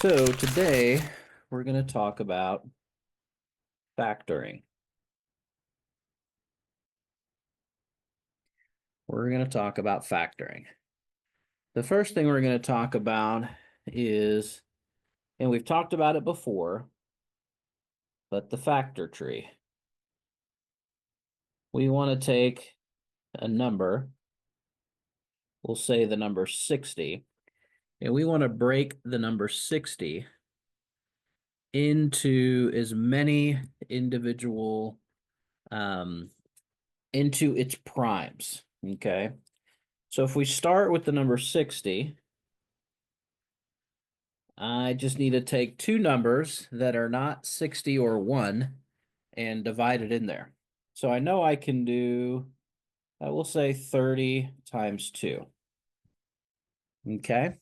So today we're going to talk about factoring. We're going to talk about factoring. The first thing we're going to talk about is, and we've talked about it before, but the factor tree. We want to take a number, we'll say the number 60, and we want to break the number 60 into as many individual into its primes. Okay. So if we start with the number 60, I just need to take two numbers that are not 60 or 1 and divide it in there. So I know I can do, I will say 30 times 2. Okay.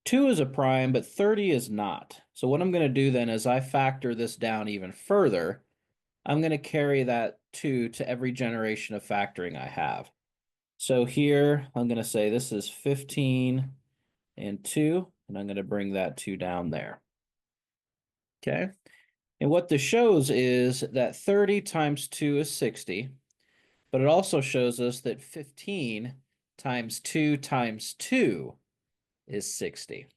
2 is a prime, but 30 is not. So what I'm going to do then is I factor this down even further. I'm going to carry that 2 to every generation of factoring I have. So here I'm going to say this is 15 and 2, and I'm going to bring that 2 down there. Okay. And what this shows is that 30 times 2 is 60, but it also shows us that 15 times 2 times 2 is 60.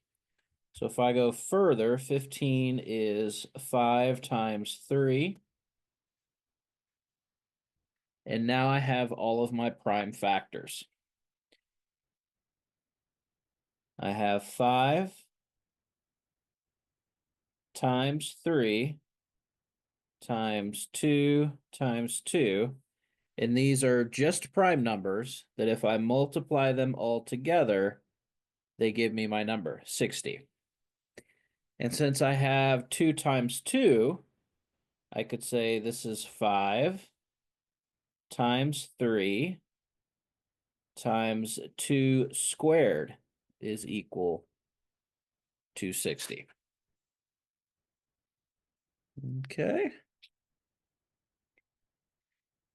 So if I go further, 15 is 5 times 3. And now I have all of my prime factors. I have 5 times 3 times 2 times 2. And these are just prime numbers that if I multiply them all together, they give me my number, 60. And since I have 2 times 2, I could say this is 5 times 3 times 2 squared is equal to 60. Okay.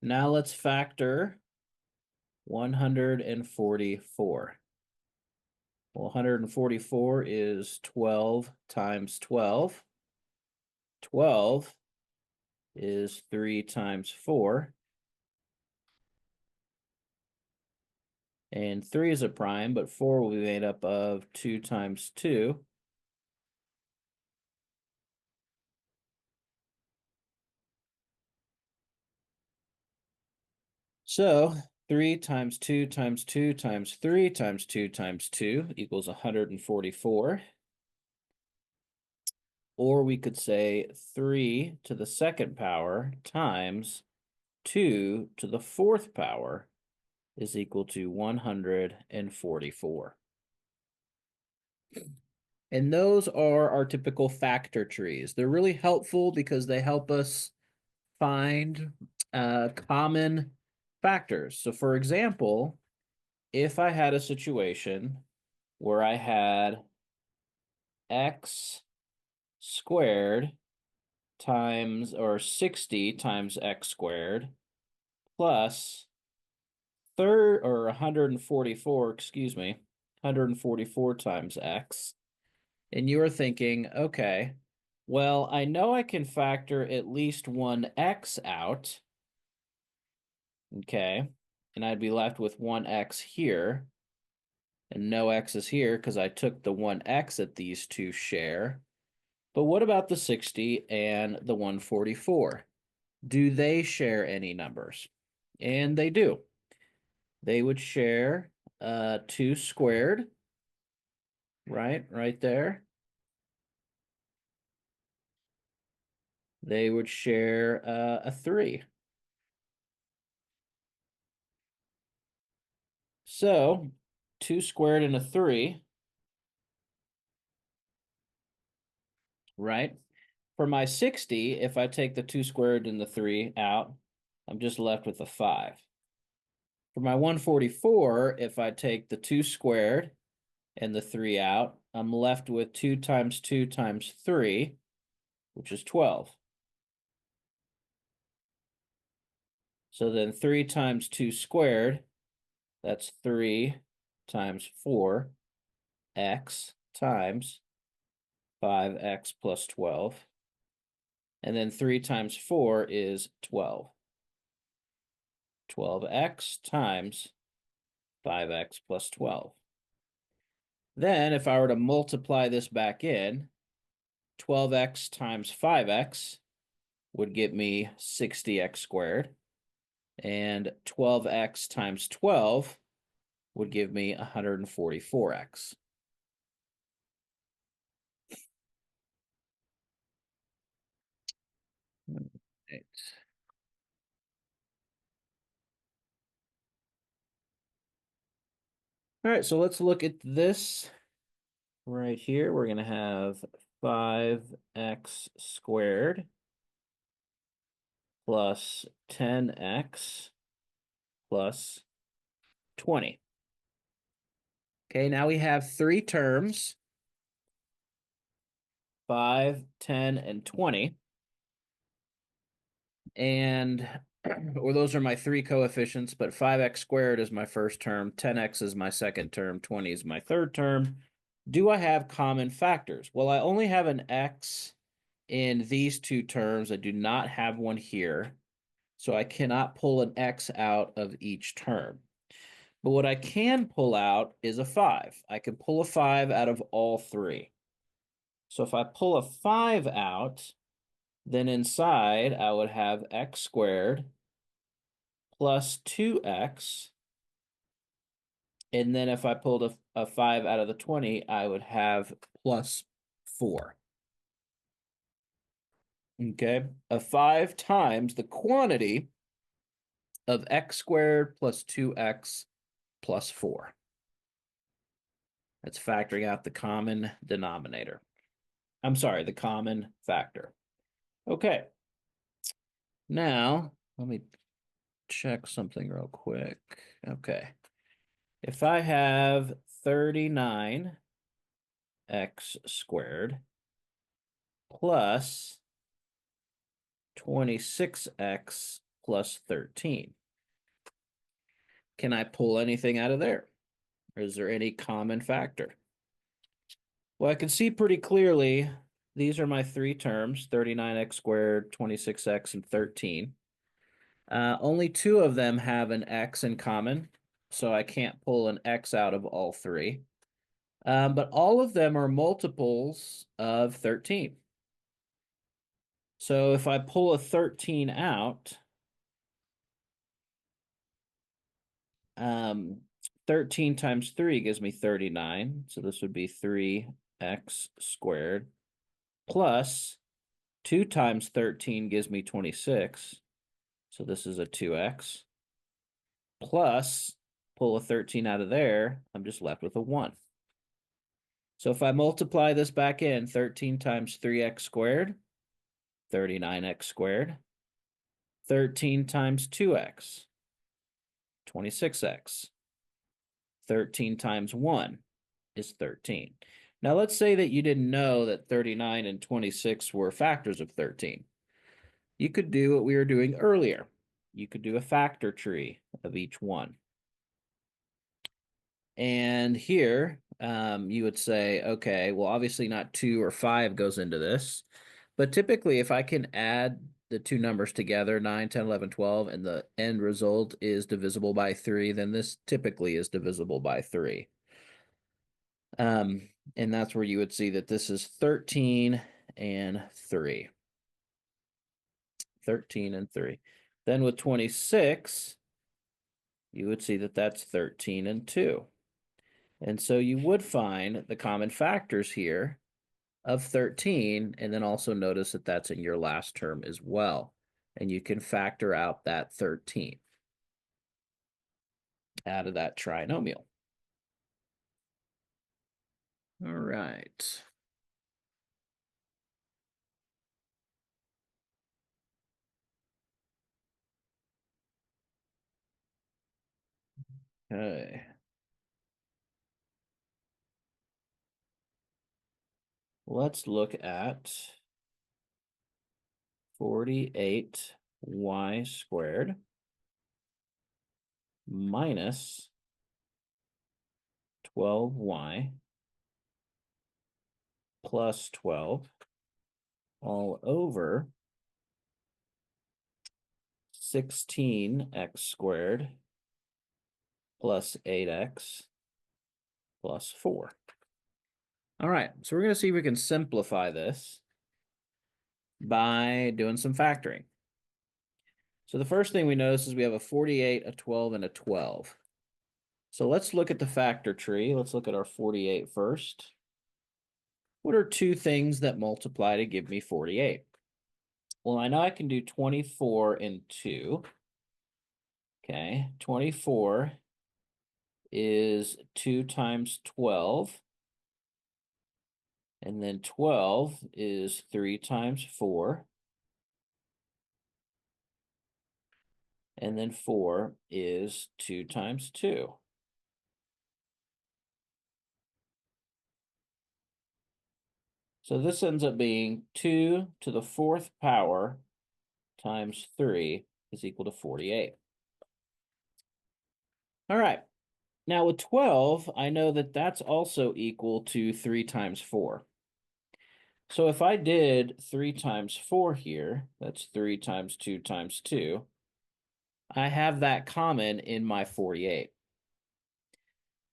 Now let's factor 144. Well, 144 is 12 times 12. 12 is 3 times 4. And 3 is a prime, but 4 will be made up of 2 times 2. So 3 times 2 times 2 times 3 times 2 times 2 equals 144. Or we could say 3 to the second power times 2 to the fourth power is equal to 144. And those are our typical factor trees. They're really helpful because they help us find common factors. So for example, if I had a situation where I had x squared times or 60 times x squared plus 144, excuse me, 144 times x. And you are thinking, okay, well, I know I can factor at least one x out. Okay. And I'd be left with one x here. And no x's here because I took the one x that these two share. But what about the 60 and the 144? Do they share any numbers? And they do. They would share 2 squared, right there. They would share a 3. So 2 squared and a 3, right? For my 60, if I take the 2 squared and the 3 out, I'm just left with a 5. For my 144, if I take the 2 squared and the 3 out, I'm left with 2 times 2 times 3, which is 12. So then 3 times 2 squared, that's 3 times 4, x times 5x plus 12. And then 3 times 4 is 12. 12x times 5x plus 12. Then if I were to multiply this back in, 12x times 5x would get me 60x squared. And 12x times 12 would give me 144x. Right. All right, so let's look at this right here. We're going to have 5x squared plus 10x plus 20. Okay, now we have three terms, 5, 10, and 20. And or those are my three coefficients, but 5x squared is my first term, 10x is my second term, 20 is my third term. Do I have common factors? Well, I only have an x in these two terms. I do not have one here, so I cannot pull an x out of each term. But what I can pull out is a 5. I can pull a 5 out of all three. So if I pull a 5 out, then inside I would have x squared plus 2x. And then if I pulled a 5 out of the 20, I would have plus 4. Okay, a 5 times the quantity of x squared plus 2x plus 4. That's factoring out the common denominator. I'm sorry, the common factor. Okay, now let me check something real quick. Okay, if I have 39x squared plus 26x plus 13, can I pull anything out of there? Or is there any common factor? Well, I can see pretty clearly these are my three terms, 39x squared, 26x, and 13. Only two of them have an x in common, so I can't pull an x out of all three. But all of them are multiples of 13. So if I pull a 13 out, 13 times 3 gives me 39. So this would be 3x squared plus 2 times 13 gives me 26. So this is a 2x. Plus, pull a 13 out of there, I'm just left with a 1. So if I multiply this back in, 13 times 3x squared, 39x squared. 13 times 2x, 26x. 13 times 1 is 13. Now let's say that you didn't know that 39 and 26 were factors of 13. You could do what we were doing earlier. You could do a factor tree of each one. And here, you would say, okay, well, obviously not 2 or 5 goes into this. But typically, if I can add the two numbers together, 9, 10, 11, 12, and the end result is divisible by 3, then this typically is divisible by 3. And that's where you would see that this is 13 and 3. 13 and 3. Then with 26, you would see that that's 13 and 2. And so you would find the common factors here of 13, and then also notice that that's in your last term as well. And you can factor out that 13 out of that trinomial. All right. Okay. Let's look at 48y squared minus 12y plus 12 all over 16x squared plus 8x plus 4. All right, so we're going to see if we can simplify this by doing some factoring. So the first thing we notice is we have a 48, a 12, and a 12. So let's look at the factor tree. Let's look at our 48 first. What are two things that multiply to give me 48? Well, I know I can do 24 and 2. Okay, 24 is 2 times 12. And then 12 is 3 times 4. And then 4 is 2 times 2. So this ends up being 2 to the 4th power times 3 is equal to 48. All right. Now with 12, I know that that's also equal to 3 times 4. So if I did 3 times 4 here, that's 3 times 2 times 2, I have that common in my 48.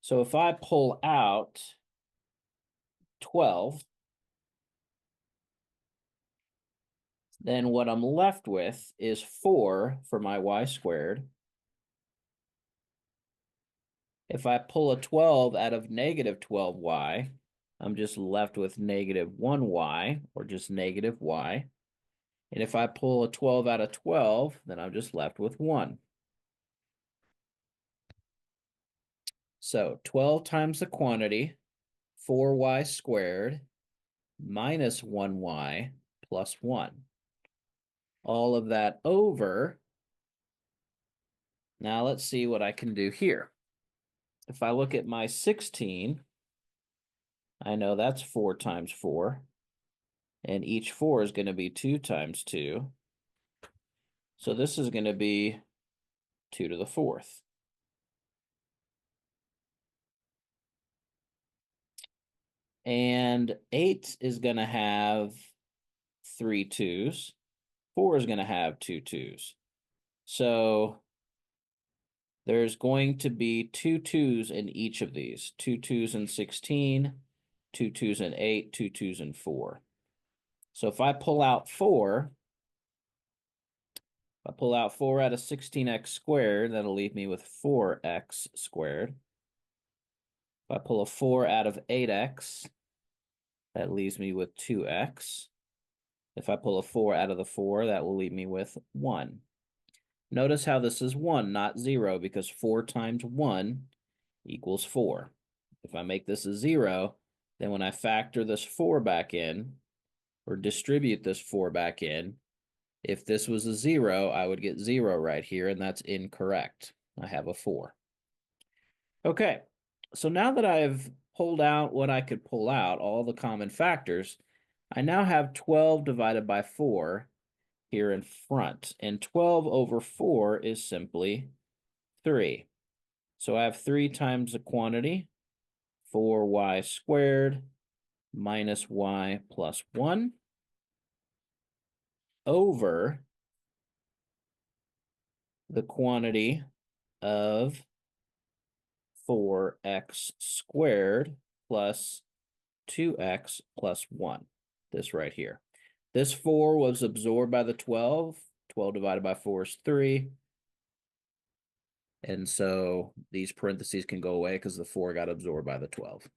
So if I pull out 12, then what I'm left with is 4 for my y squared. If I pull a 12 out of negative 12y, I'm just left with negative 1y, or just negative y. And if I pull a 12 out of 12, then I'm just left with 1. So 12 times the quantity, 4y squared, minus 1y plus 1. All of that over. Now let's see what I can do here. If I look at my 16, I know that's 4 times 4. And each 4 is going to be 2 times 2. So this is going to be 2 to the 4th. And 8 is going to have 3 2's. 4 is going to have 2 2's. So there's going to be 2 2's in each of these. 2 2's in 16, 2 2's in 8, 2 2's in 4. So if I pull out 4, if I pull out 4 out of 16x squared, that'll leave me with 4x squared. If I pull a 4 out of 8x, that leaves me with 2x. If I pull a 4 out of the 4, that will leave me with 1. Notice how this is 1, not 0, because 4 times 1 equals 4. If I make this a 0, then when I factor this 4 back in, or distribute this 4 back in, if this was a 0, I would get 0 right here, and that's incorrect. I have a 4. Okay, so now that I've pulled out what I could pull out, all the common factors, I now have 12 divided by 4 here in front, and 12 over 4 is simply 3. So I have 3 times the quantity, 4y squared minus y plus 1 over the quantity of 4x squared plus 2x plus 1, this right here. This 4 was absorbed by the 12. 12 divided by 4 is 3. And so these parentheses can go away because the 4 got absorbed by the 12.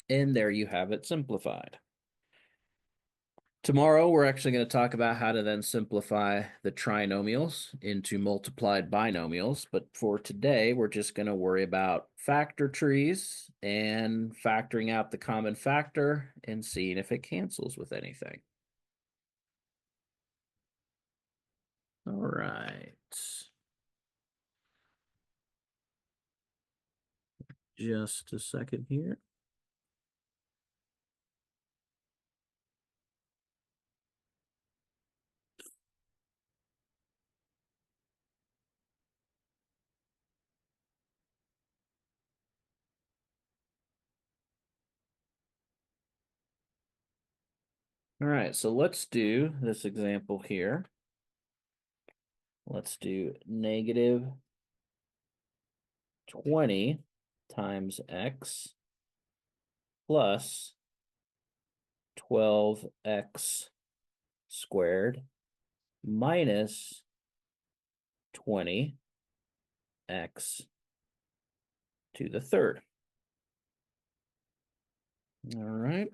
And there you have it simplified. Tomorrow, we're actually going to talk about how to then simplify the trinomials into multiplied binomials. But for today, we're just going to worry about factor trees and factoring out the common factor and seeing if it cancels with anything. All right. Just a second here. All right, so let's do this example here. Let's do negative 20 times x plus 12x squared minus 20x to the third. All right.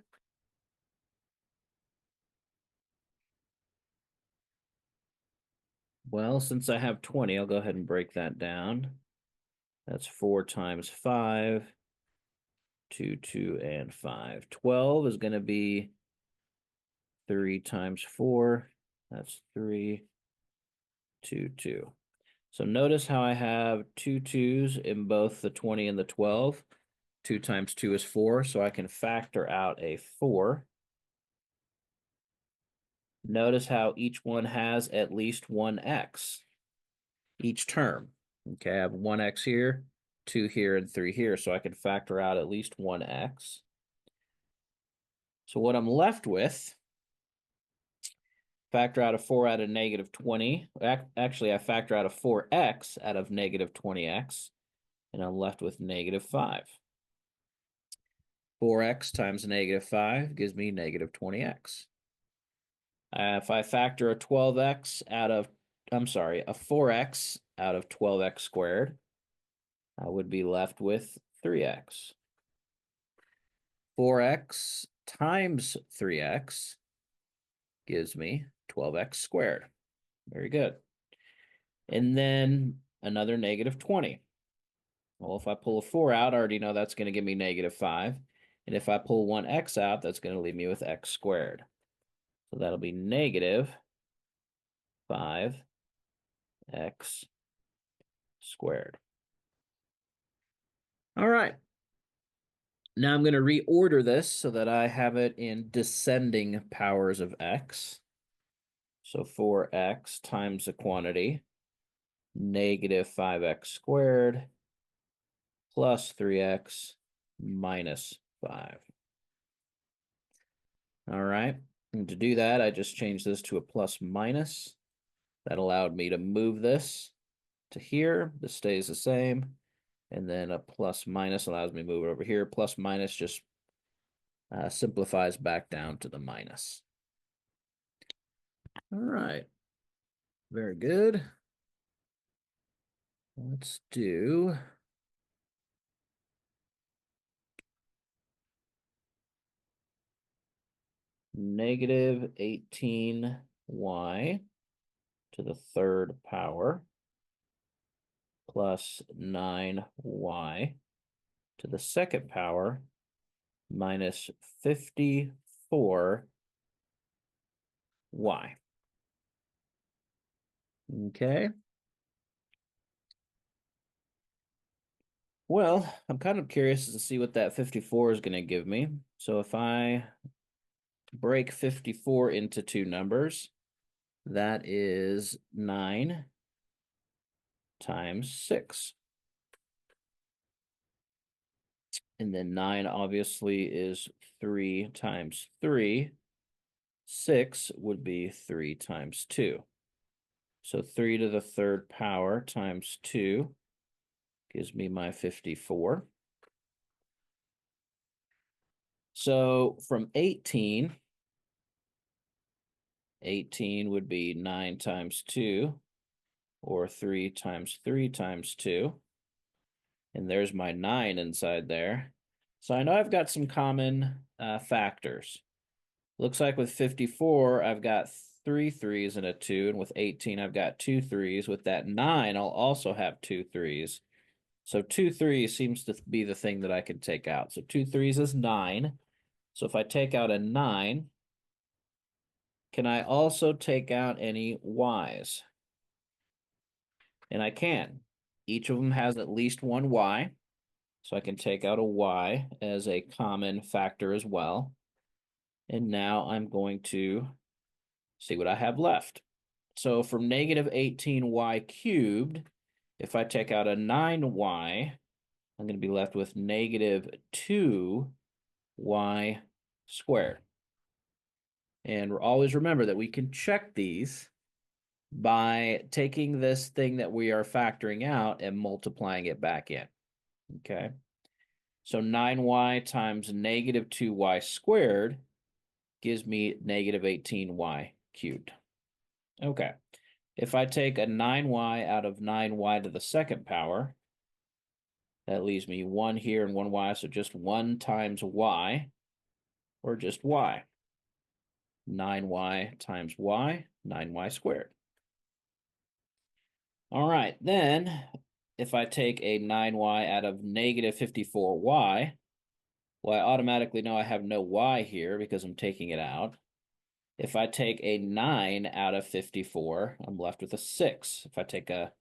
Well, since I have 20, I'll go ahead and break that down. That's 4 times 5, 2, 2, and 5. 12 is going to be 3 times 4. That's 3, 2, 2. So notice how I have two 2's in both the 20 and the 12. 2 times 2 is 4, so I can factor out a 4. Notice how each one has at least one x, each term. Okay, I have 1x here, 2 here, and 3 here, so I can factor out at least 1x. So what I'm left with, factor out a 4 out of negative 20. Actually, I factor out a 4x out of negative 20x, and I'm left with negative 5. 4x times negative 5 gives me negative 20x. If I factor a 12x out of, I'm sorry, a 4x out of 12x squared, I would be left with 3x. 4x times 3x gives me 12x squared. Very good. And then another negative 20. Well, if I pull a 4 out, I already know that's going to give me negative 5. And if I pull one x out, that's going to leave me with x squared. So that'll be negative 5x squared. All right. Now I'm going to reorder this so that I have it in descending powers of x. So 4x times the quantity, negative 5x squared plus 3x minus 5. All right. And to do that, I just changed this to a plus minus. That allowed me to move this to here. This stays the same. And then a plus minus allows me to move it over here. Plus minus just simplifies back down to the minus. All right. Very good. Let's do negative 18y to the third power plus 9y to the second power minus 54y. Okay. Well, I'm kind of curious to see what that 54 is going to give me. So if I break 54 into two numbers, that is 9 times 6. And then 9 obviously is 3 times 3. 6 would be 3 times 2. So 3 to the third power times 2 gives me my 54. So from 18 would be 9 times 2, or 3 times 3 times 2. And there's my 9 inside there. So I know I've got some common factors. Looks like with 54, I've got 3 3s and a 2, and with 18, I've got 2 3s. With that 9, I'll also have 2 3s. So 2 3s seems to be the thing that I can take out. So 2 3s is 9. So if I take out a 9, can I also take out any y's? And I can. Each of them has at least one y. So I can take out a y as a common factor as well. And now I'm going to see what I have left. So from negative 18y cubed, if I take out a 9y, I'm going to be left with negative 2y squared. And always remember that we can check these by taking this thing that we are factoring out and multiplying it back in. Okay. So 9y times negative 2y squared gives me negative 18y cubed. Okay. If I take a 9y out of 9y to the second power, that leaves me 1 here and 1y, so just 1 times y, or just y. 9y times y, 9y squared. All right, then if I take a 9y out of negative 54y, well, I automatically know I have no y here because I'm taking it out. If I take a 9 out of 54, I'm left with a 6. If I take a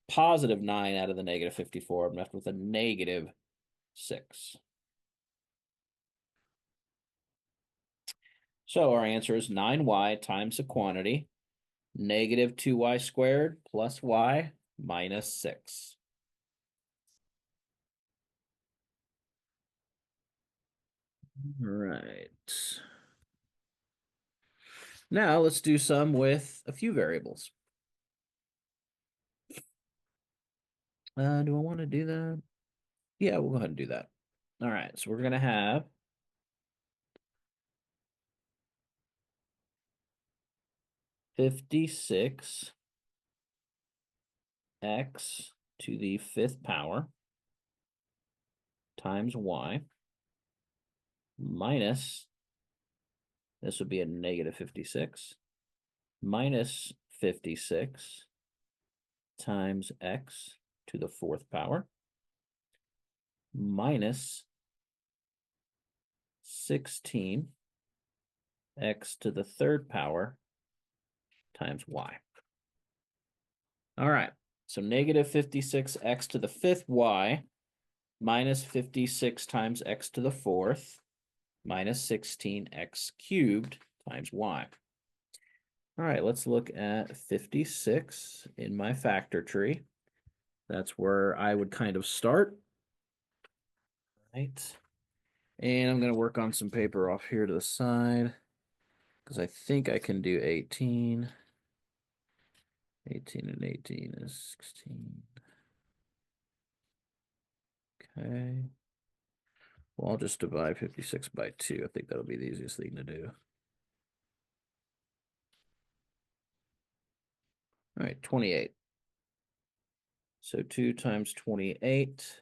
positive 9 out of the negative 54, I'm left with a negative 6. So our answer is 9y times the quantity, negative 2y squared plus y minus 6. All right. Now let's do some with a few variables. Do I want to do that? Yeah, we'll go ahead and do that. All right, so we're going to have 56 x to the 5th power times y minus, this would be a negative 56, minus 56 times x to the 4th power minus 16 x to the 3rd power times y. All right, so negative 56 x to the 5th y minus 56 times x to the 4th minus 16x cubed times y. All right, let's look at 56 in my factor tree. That's where I would kind of start. Right. And I'm going to work on some paper off here to the side because I think I can do 18. 18 and 18 is 16. Okay. Well, I'll just divide 56 by 2. I think that'll be the easiest thing to do. All right, 28. So 2 times 28.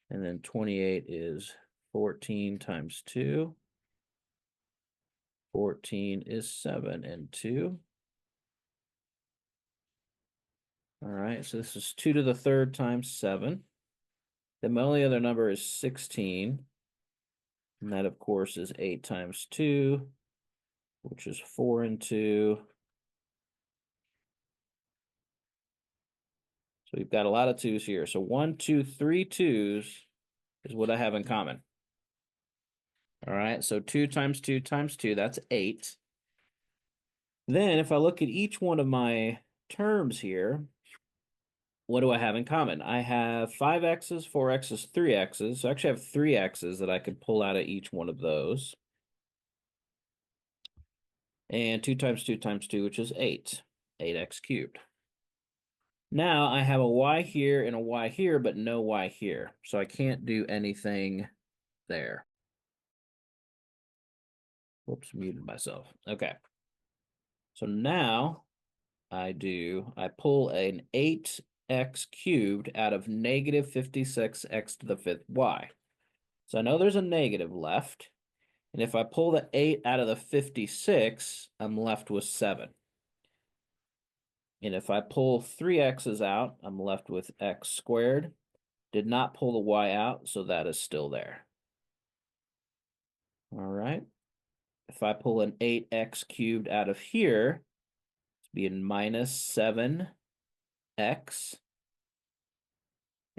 And then 28 is 14 times 2. 14 is 7 and 2. All right, so this is 2 to the 3rd times 7. Then my only other number is 16. And that, of course, is 8 times 2, which is 4 and 2. So we've got a lot of 2's here. So 1, 2, 3 2's is what I have in common. All right, so 2 times 2 times 2, that's 8. Then if I look at each one of my terms here, what do I have in common? I have 5x's, 4x's, 3x's. So I actually have 3x's that I could pull out of each one of those. And 2 times 2 times 2, which is 8. 8x cubed. Now I have a y here and a y here, but no y here. So I can't do anything there. Whoops, muted myself. Okay. So now I pull an 8x cubed out of negative 56x to the 5th y. So I know there's a negative left. And if I pull the 8 out of the 56, I'm left with 7. And if I pull 3 x's out, I'm left with x squared. Did not pull the y out, so that is still there. All right. If I pull an 8x cubed out of here, it's being minus 7x.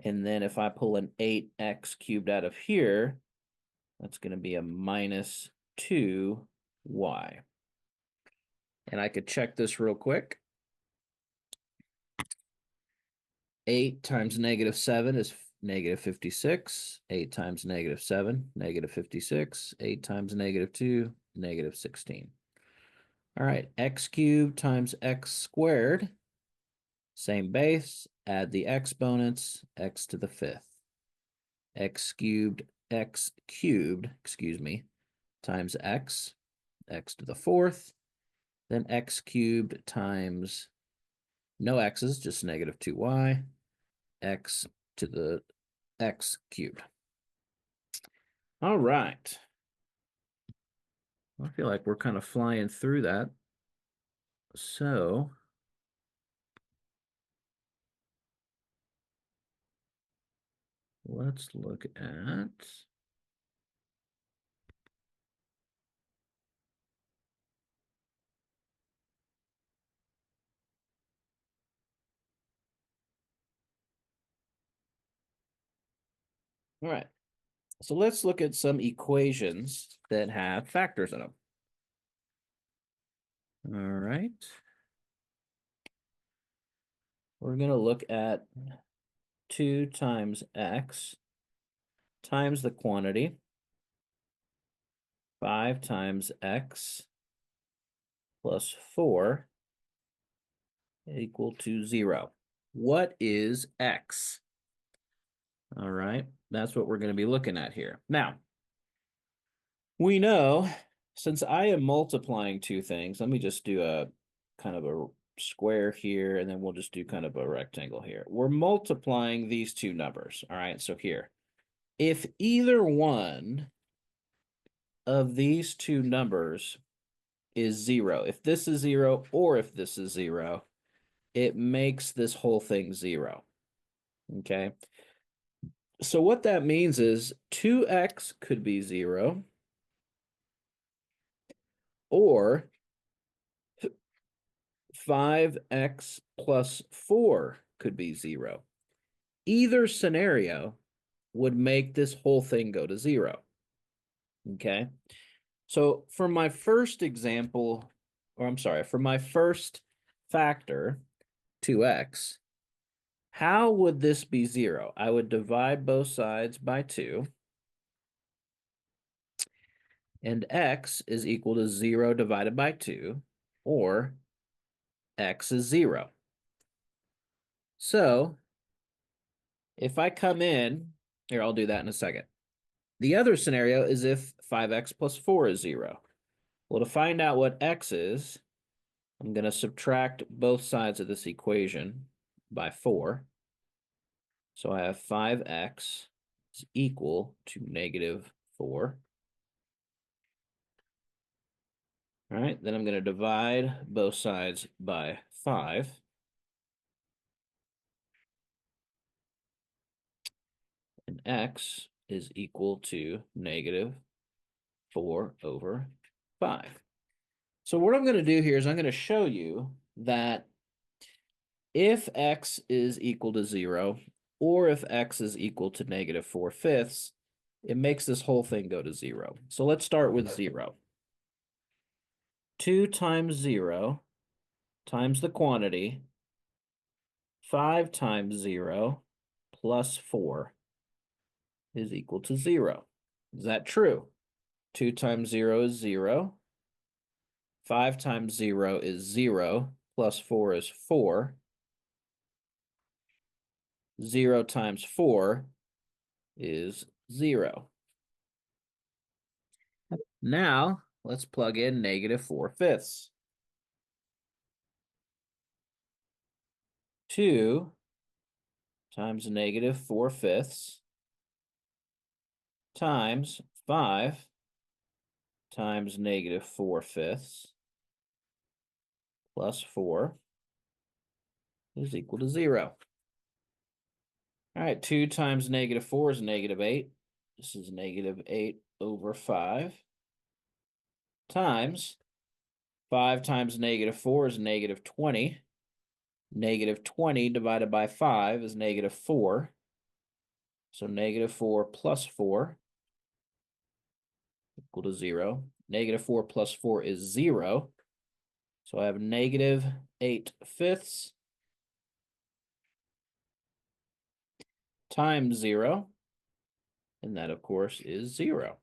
And then if I pull an 8x cubed out of here, that's going to be a minus 2y. And I could check this real quick. 8 times negative 7 is negative 56. 8 times negative 7, negative 56. 8 times negative 2, negative 16. All right, x cubed times x squared, same base, add the exponents, x to the fifth. X cubed, excuse me, times x, x to the fourth, then x cubed times no x's, just negative 2y, x to the x cubed. All right. I feel like we're kind of flying through that. So let's look at all right. So let's look at some equations that have factors in them. All right. We're going to look at 2 times x times the quantity, 5 times x plus 4 equal to 0. What is x? All right, that's what we're going to be looking at here. Now, we know since I am multiplying two things, let me just do a kind of a square here, and then we'll just do kind of a rectangle here. We're multiplying these two numbers. All right, so here, if either one of these two numbers is 0, if this is 0 or if this is 0, it makes this whole thing 0. Okay. So what that means is 2x could be 0 or 5x plus 4 could be 0. Either scenario would make this whole thing go to 0. Okay. So for my first example, or I'm sorry, for my first factor, 2x, how would this be 0? I would divide both sides by 2. And x is equal to 0 divided by 2, or x is 0. So if I come in, here, I'll do that in a second. The other scenario is if 5x plus 4 is 0. Well, to find out what x is, I'm going to subtract both sides of this equation by 4. So I have 5x is equal to negative 4. All right, then I'm going to divide both sides by 5. And x is equal to negative 4 over 5. So what I'm going to do here is I'm going to show you that if x is equal to 0, or if x is equal to negative 4/5, it makes this whole thing go to 0. So let's start with 0. 2 times 0 times the quantity, 5 times 0 plus 4 is equal to 0. Is that true? 2 times 0 is 0. 5 times 0 is 0, plus 4 is 4. 0 times 4 is 0. Now, let's plug in negative 4/5. 2 times negative 4/5 times 5 times negative 4/5 plus 4 is equal to 0. All right, 2 times negative 4 is negative 8. This is negative 8 over 5 times 5 times negative 4 is negative 20. Negative 20 divided by 5 is negative 4. So negative 4 plus 4 equal to 0. Negative 4 plus 4 is 0. So I have negative 8/5 times 0. And that, of course, is 0.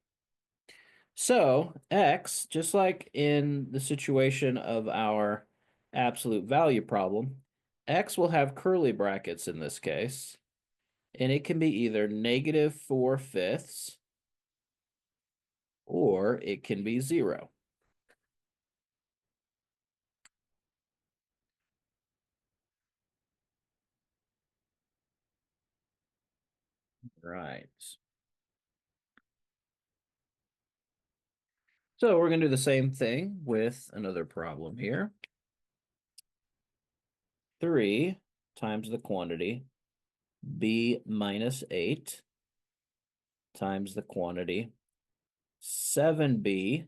So x, just like in the situation of our absolute value problem, x will have curly brackets in this case, and it can be either -4/5 or it can be 0. Right. So we're going to do the same thing with another problem here. 3 times the quantity b minus 8 times the quantity 7b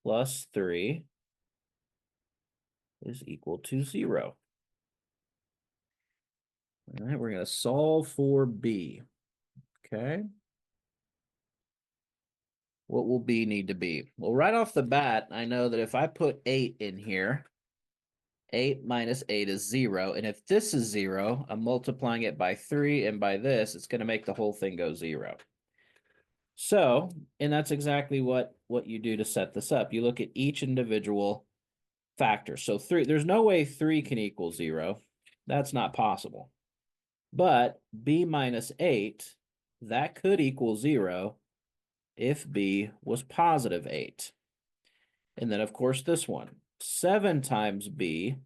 plus 3 is equal to 0. All right, we're going to solve for b. Okay. What will b need to be? Well, right off the bat, I know that if I put 8 in here, 8 minus 8 is 0. And if this is 0, I'm multiplying it by 3, and by this, it's going to make the whole thing go 0. So, and that's exactly what you do to set this up. You look at each individual factor. So 3, there's no way 3 can equal 0. That's not possible. But b minus 8, that could equal 0 if b was positive 8. And then, of course, this one, 7 times b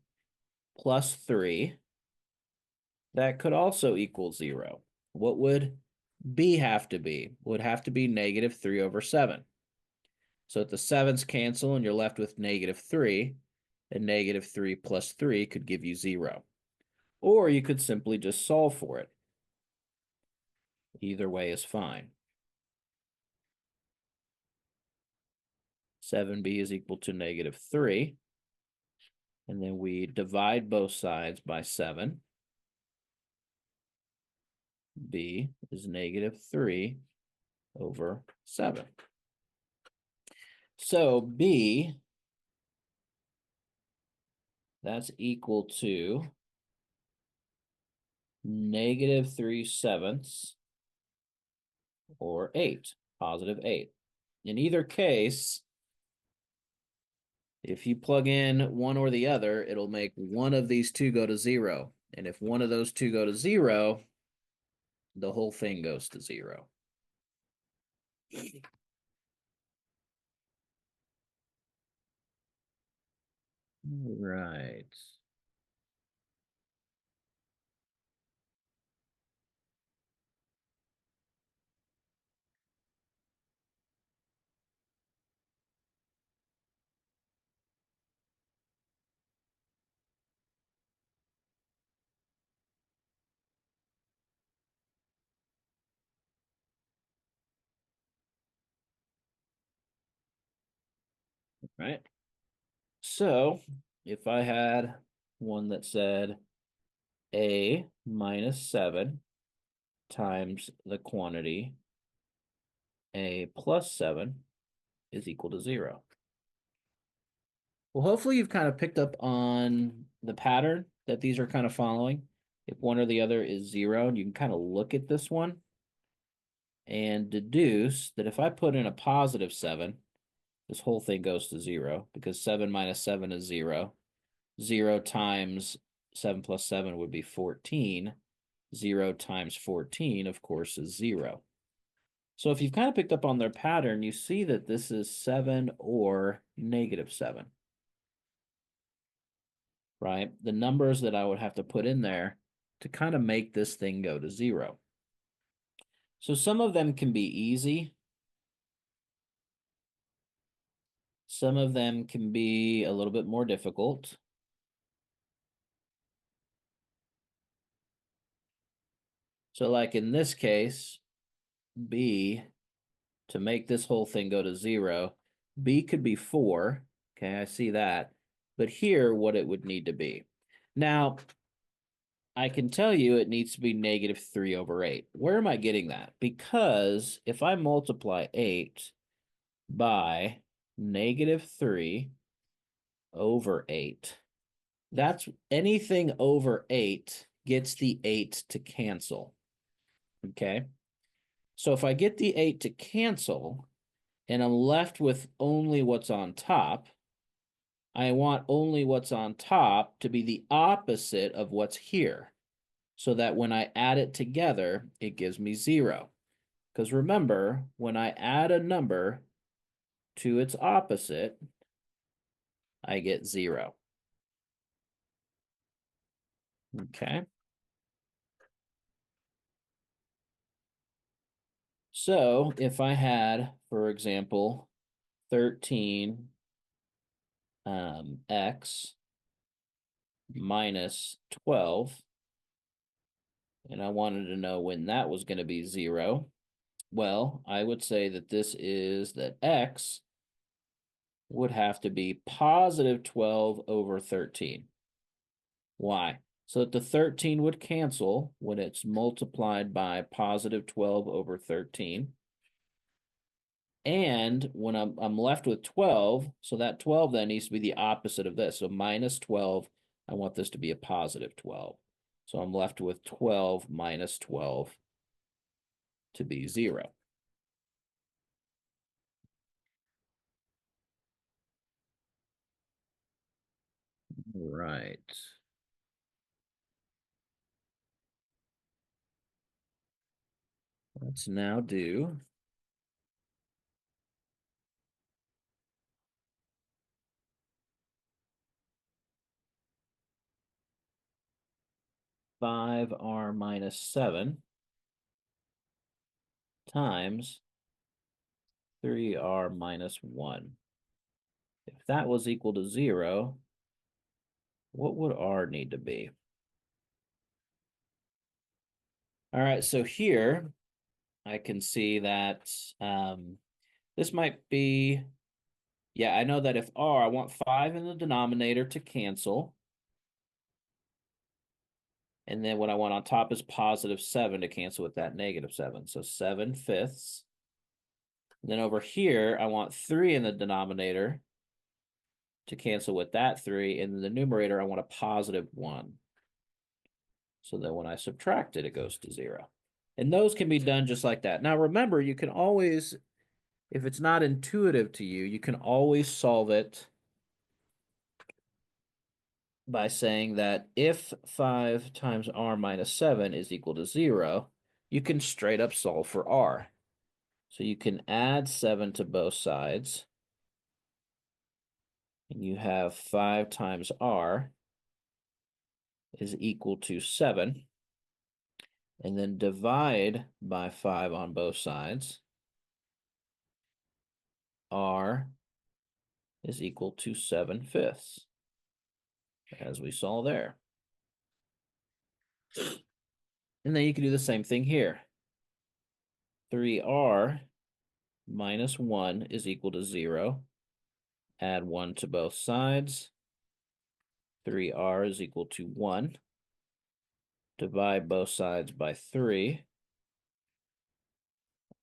plus 3, that could also equal 0. What would b have to be? Would have to be -3/7. So if the 7's cancel and you're left with -3, and -3 plus 3 could give you 0. Or you could simply just solve for it. Either way is fine. 7b is equal to -3. And then we divide both sides by 7. b is -3/7. So b, that's equal to -3/7 or 8, positive 8. In either case, if you plug in one or the other, it'll make one of these two go to 0. And if one of those two go to 0, the whole thing goes to 0. Right. Right. So if I had one that said a minus 7 times the quantity a plus 7 is equal to 0. Well, hopefully you've kind of picked up on the pattern that these are kind of following. If one or the other is 0, you can kind of look at this one and deduce that if I put in a positive 7, this whole thing goes to 0 because 7 minus 7 is 0. 0 times 7 plus 7 would be 14. 0 times 14, of course, is 0. So if you've kind of picked up on their pattern, you see that this is 7 or -7, right? The numbers that I would have to put in there to kind of make this thing go to 0. So some of them can be easy. Some of them can be a little bit more difficult. So like in this case, b, to make this whole thing go to 0, b could be 4. Okay, I see that. But here, what it would need to be. Now, I can tell you it needs to be -3/8. Where am I getting that? Because if I multiply 8 by -3/8, that's anything over 8 gets the 8 to cancel. Okay. So if I get the 8 to cancel, and I'm left with only what's on top, I want only what's on top to be the opposite of what's here, so that when I add it together, it gives me 0. Because remember, when I add a number to its opposite, I get 0. Okay. So if I had, for example, 13 x minus 12, and I wanted to know when that was going to be 0, well, I would say that this is that x would have to be positive 12 over 13. Why? So that the 13 would cancel when it's multiplied by positive 12 over 13. And when I'm left with 12, so that 12 then needs to be the opposite of this. So minus 12, I want this to be a positive 12. So I'm left with 12 minus 12 to be 0. Right. Let's now do 5r minus 7 times 3r minus 1. If that was equal to 0, what would r need to be? All right, so here I can see that this might be, yeah, I know that if r, I want 5 in the denominator to cancel. And then what I want on top is positive 7 to cancel with that negative 7. So 7/5. And then over here, I want 3 in the denominator to cancel with that 3. And in the numerator, I want a positive 1. So that when I subtract it, it goes to 0. And those can be done just like that. Now, remember, you can always, if it's not intuitive to you, you can always solve it by saying that if 5 times r minus 7 is equal to 0, you can straight up solve for r. So you can add 7 to both sides, and you have 5 times r is equal to 7, and then divide by 5 on both sides. R is equal to 7/5, as we saw there. And then you can do the same thing here. 3r minus 1 is equal to 0. Add 1 to both sides. 3r is equal to 1. Divide both sides by 3.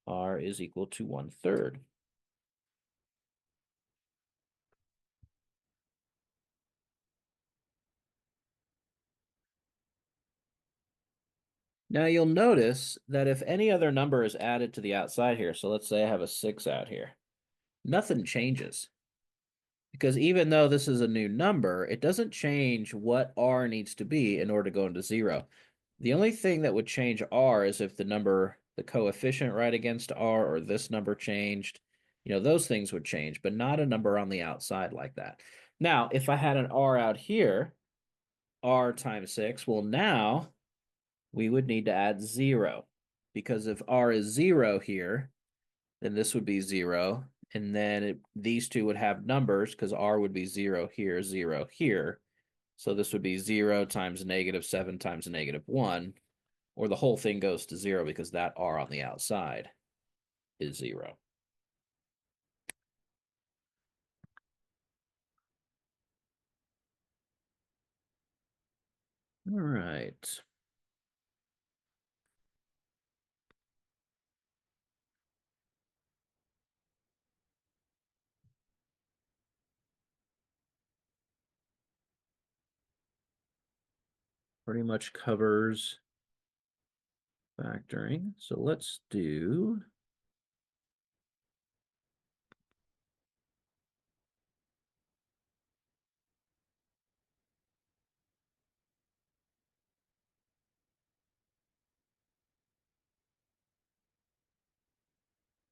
R is equal to 1/3. Now you'll notice that if any other number is added to the outside here, so let's say I have a 6 out here, nothing changes. Because even though this is a new number, it doesn't change what r needs to be in order to go into 0. The only thing that would change r is if the number, the coefficient right against r, or this number changed. You know, those things would change, but not a number on the outside like that. Now, if I had an r out here, r times 6, well, now we would need to add 0. Because if r is 0 here, then this would be 0. And then these two would have numbers because r would be 0 here, 0 here. So this would be 0 times negative 7 times negative 1, or the whole thing goes to 0 because that r on the outside is 0. All right. Pretty much covers factoring. So let's do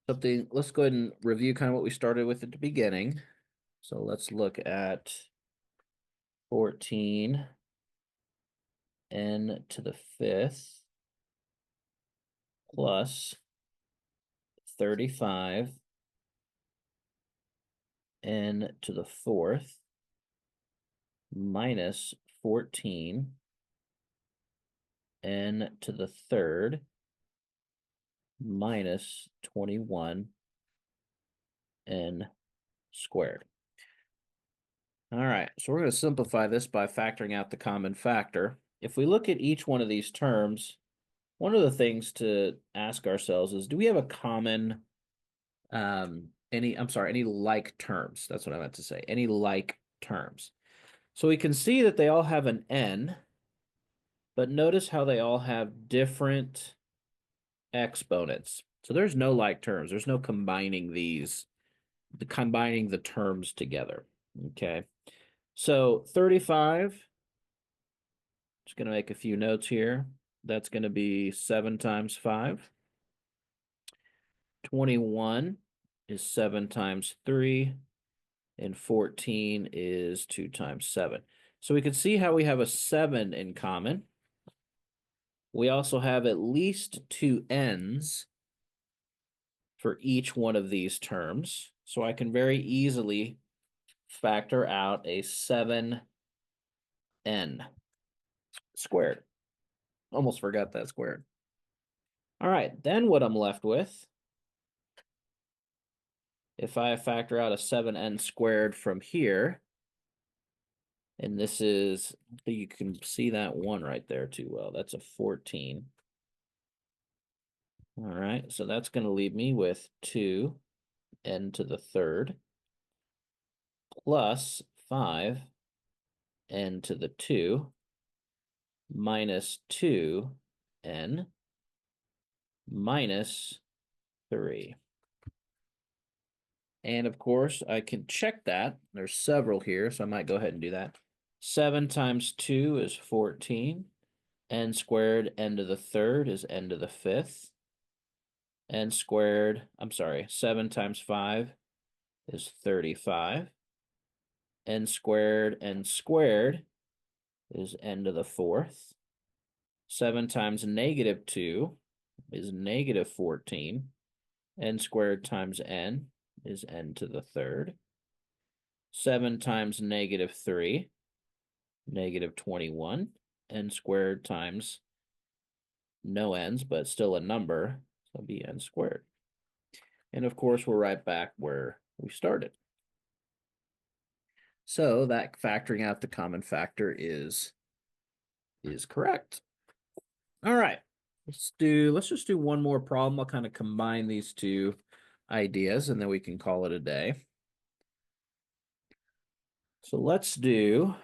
something, let's go ahead and review kind of what we started with at the beginning. So let's look at 14 n to the fifth plus 35 n to the fourth minus 14 n to the third minus 21 n squared. All right, so we're going to simplify this by factoring out the common factor. If we look at each one of these terms, one of the things to ask ourselves is, do we have a common, any like terms? That's what I meant to say, any like terms. So we can see that they all have an n, but notice how they all have different exponents. So there's no like terms. There's no combining combining the terms together. Okay. So 35, just going to make a few notes here. That's going to be 7 times 5. 21 is 7 times 3. And 14 is 2 times 7. So we can see how we have a 7 in common. We also have at least 2 n's for each one of these terms. So I can very easily factor out a 7n squared. Almost forgot that squared. All right, then what I'm left with, if I factor out a 7n squared from here, and this is, you can see that 1 right there too well. That's a 14. All right, so that's going to leave me with 2n to the third plus 5n to the 2 minus 2n minus 3. And of course, I can check that. There's several here, so I might go ahead and do that. 7 times 2 is 14. N squared, n to the third is n to the fifth. N squared, 7 times 5 is 35. N squared is n to the fourth. 7 times negative 2 is negative 14. N squared times n is n to the third. 7 times negative 3, negative 21. N squared times no n's, but still a number, so it'll be n squared. And of course, we're right back where we started. So that factoring out the common factor is correct. All right, let's just do one more problem. I'll kind of combine these two ideas and then we can call it a day. So let's do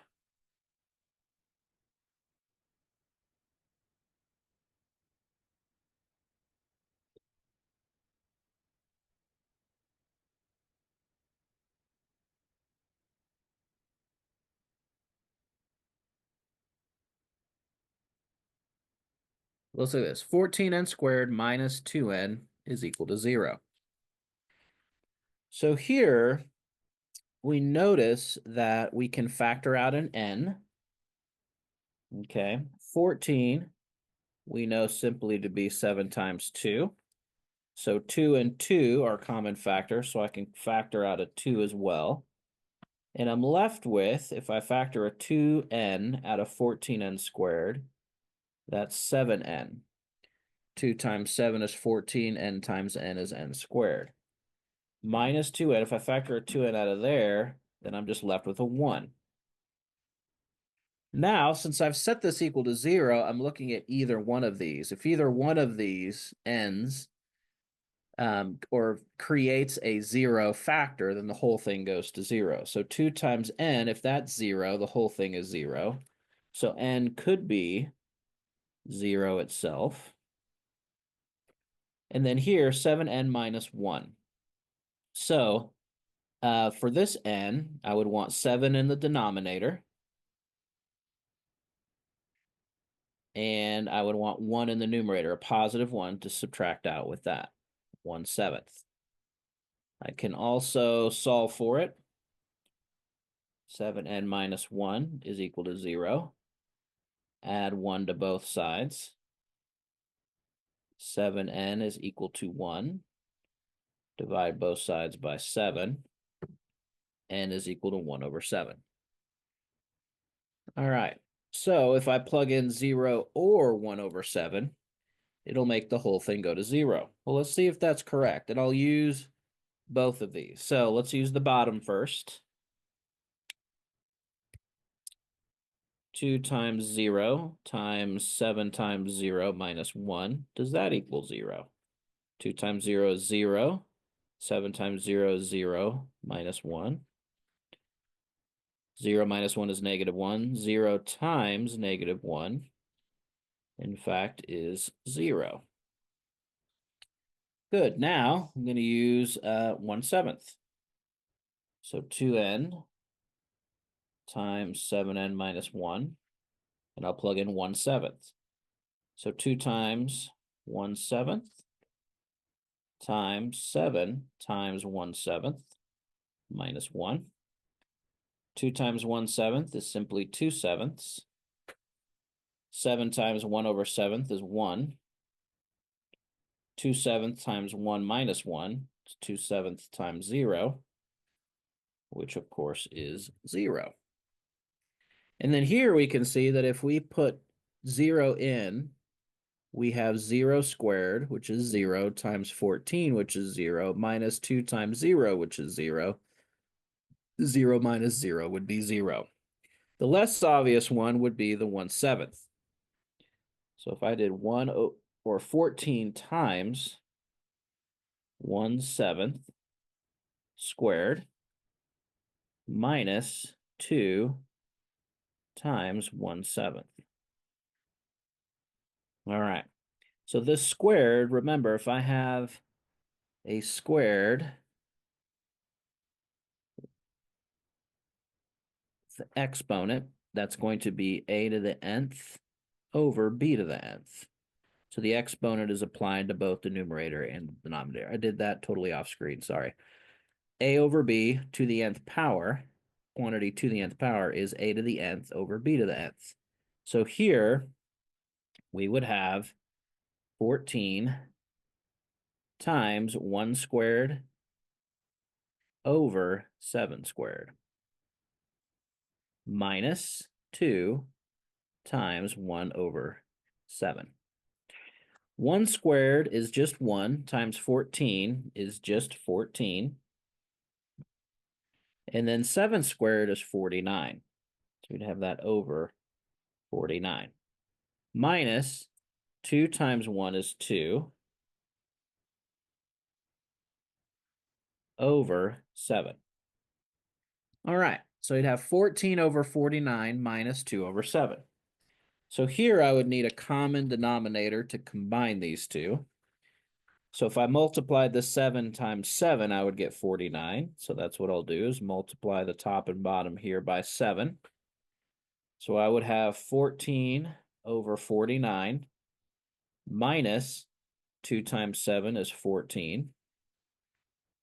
let's look at this. 14n squared minus 2n is equal to 0. So here we notice that we can factor out an n. Okay, 14 we know simply to be 7 times 2. So 2 and 2 are common factors, so I can factor out a 2 as well. And I'm left with, if I factor a 2n out of 14n squared, that's 7n. 2 times 7 is 14, n times n is n squared. Minus 2n, if I factor a 2n out of there, then I'm just left with a 1. Now, since I've set this equal to 0, I'm looking at either one of these. If either one of these n's or creates a 0 factor, then the whole thing goes to 0. So 2 times n, if that's 0, the whole thing is 0. So n could be 0 itself. And then here, 7n minus 1. So for this n, I would want 7 in the denominator. And I would want 1 in the numerator, a positive 1 to subtract out with that, 1/7. I can also solve for it. 7n minus 1 is equal to 0. Add 1 to both sides. 7n is equal to 1. Divide both sides by 7. N is equal to 1 over 7. All right. So if I plug in 0 or 1 over 7, it'll make the whole thing go to 0. Well, let's see if that's correct. And I'll use both of these. So let's use the bottom first. 2 times 0 times 7 times 0 minus 1. Does that equal 0? 2 times 0 is 0. 7 times 0 is 0 minus 1. 0 minus 1 is negative 1. 0 times negative 1, in fact, is 0. Good. Now I'm going to use 1/7. So 2n times 7n minus 1, and I'll plug in 1/7. So 2 times 1/7 times 7 times 1/7 minus 1. 2 times 1/7 is simply 2/7. 7 times 1 over 7 is 1. 2/7 times 1 minus 1 is 2/7 times 0, which of course is 0. And then here we can see that if we put 0 in, we have 0 squared, which is 0, times 14, which is 0, minus 2 times 0, which is 0. 0 minus 0 would be 0. The less obvious one would be the 1/7. So if I did 1 or 14 times 1/7 squared minus 2 times 1/7. All right. So this squared, remember, if I have a squared, the exponent, that's going to be a to the nth over b to the nth. So the exponent is applied to both the numerator and the denominator. I did that totally off screen, sorry. A over b to the nth power, quantity to the nth power, is a to the nth over b to the nth. So here we would have 14 times 1 squared over 7 squared minus 2 times 1 over 7. 1 squared is just 1 times 14 is just 14. And then 7 squared is 49. So we'd have that over 49. Minus 2 times 1 is 2 over 7. All right, so you'd have 14 over 49 minus 2 over 7. So here I would need a common denominator to combine these two. So if I multiplied the 7 times 7, I would get 49. So that's what I'll do, is multiply the top and bottom here by 7. So I would have 14 over 49 minus 2 times 7 is 14.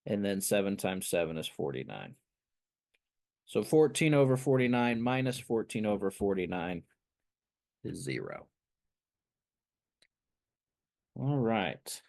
And then 7 times 7 is 49. So 14 over 49 minus 14 over 49 is 0. All right.